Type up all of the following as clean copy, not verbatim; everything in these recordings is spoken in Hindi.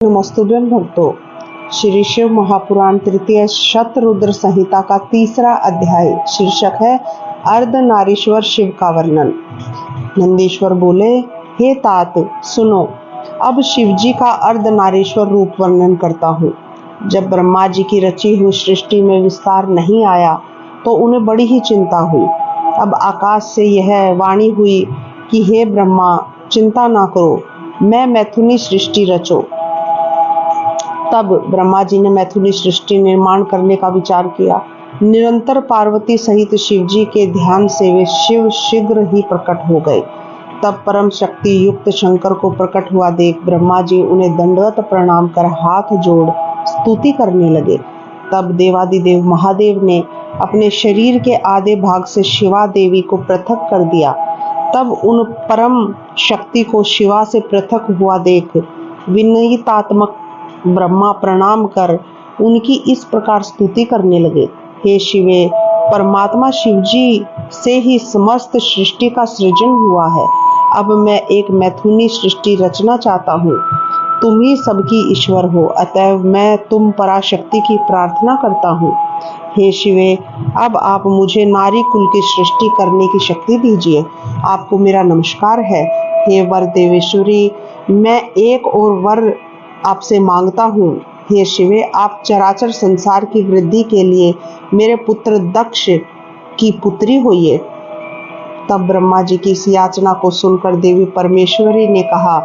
नमस्तुभ्यं भक्तों। श्री शिव महापुराण तृतीय शतरुद्र संहिता का तीसरा अध्याय शीर्षक है अर्धनारीश्वर शिव का वर्णन। नंदीश्वर बोले, हे तात सुनो, अब शिवजी का अर्धनारीश्वर रूप वर्णन करता हूँ। जब ब्रह्मा जी की रची हुई सृष्टि में विस्तार नहीं आया तो उन्हें बड़ी ही चिंता हुई। अब आकाश से यह वाणी हुई कि हे ब्रह्मा, चिंता ना करो, मैं मैथुनी सृष्टि रचो। तब ब्रह्मा जी ने मैथुनी सृष्टि निर्माण करने का विचार किया। निरंतर पार्वती सहित शिवजी के ध्यान से वे शिव शीघ्र ही प्रकट हो गए। तब परम शक्ति युक्त शंकर को प्रकट हुआ देख ब्रह्मा जी उन्हें दंडवत प्रणाम कर हाथ जोड़ स्तुति करने लगे। तब देवादिदेव महादेव ने अपने शरीर के आधे भाग से शिवा देवी को पृथक कर दिया। तब उन परम शक्ति को शिवा से पृथक हुआ देख विनयितात्मक ब्रह्मा प्रणाम कर उनकी इस प्रकार स्तुति करने लगे। हे शिवे, परमात्मा शिवजी से ही समस्त सृष्टि का सृजन हुआ है। अब मैं एक मैथुनी सृष्टि रचना चाहता हूँ। तुम ही सबकी ईश्वर हो, अतएव मैं तुम पराशक्ति की प्रार्थना करता हूँ। हे शिवे, अब आप मुझे नारी कुल की सृष्टि करने की शक्ति दीजिए। आपको मेरा नमस्कार है। हे वर देवेश्वरी, मैं एक और वर आपसे मांगता हूँ। हे शिवे, आप चराचर संसार की वृद्धि के लिए मेरे पुत्र दक्ष की पुत्री होइए। तब ब्रह्मा जी की इस याचना को सुनकर देवी परमेश्वरी ने कहा,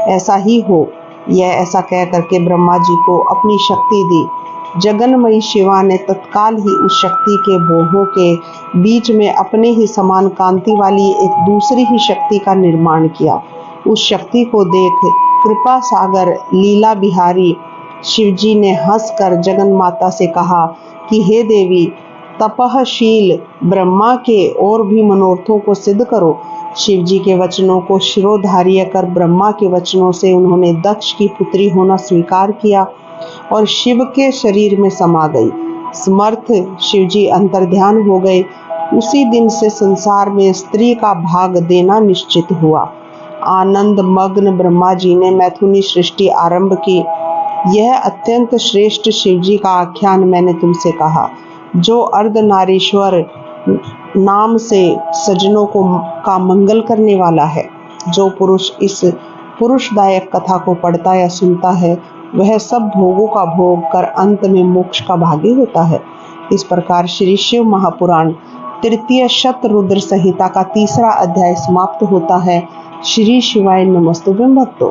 ऐसा ही हो। यह ऐसा कह करके ब्रह्मा जी को अपनी शक्ति दी। जगन्मयी शिवा ने तत्काल ही उस शक्ति के बोहों के बीच में अपने ही समान कांति वाली एक दूसरी ही शक्ति का निर्माण किया। उस शक्ति को देख कृपा सागर लीला बिहारी शिवजी ने हंसकर जगन माता से कहा कि हे देवी, तपःशील ब्रह्मा के और भी मनोरथों को सिद्ध करो। शिवजी के वचनों को शिरोधार्य कर ब्रह्मा के वचनों से उन्होंने दक्ष की पुत्री होना स्वीकार किया और शिव के शरीर में समा गई। समर्थ शिवजी अंतर्ध्यान हो गए। उसी दिन से संसार में स्त्री का भाग देना निश्चित हुआ। आनंद मग्न ब्रह्मा जी ने मैथुनी सृष्टि आरंभ की। यह अत्यंत श्रेष्ठ शिवजी का आख्यान मैंने तुमसे कहा, जो अर्धनारीश्वर नाम से सज्जनों का मंगल करने वाला है। जो पुरुष इस पुरुषदायक कथा को पढ़ता या सुनता है, वह सब भोगों का भोग कर अंत में मोक्ष का भागी होता है। इस प्रकार श्री शिव महापुराण तृतीय शतरुद्र संहिता का तीसरा अध्याय समाप्त होता है। श्री शिवाय नमस्तुभ्यं भक्तों।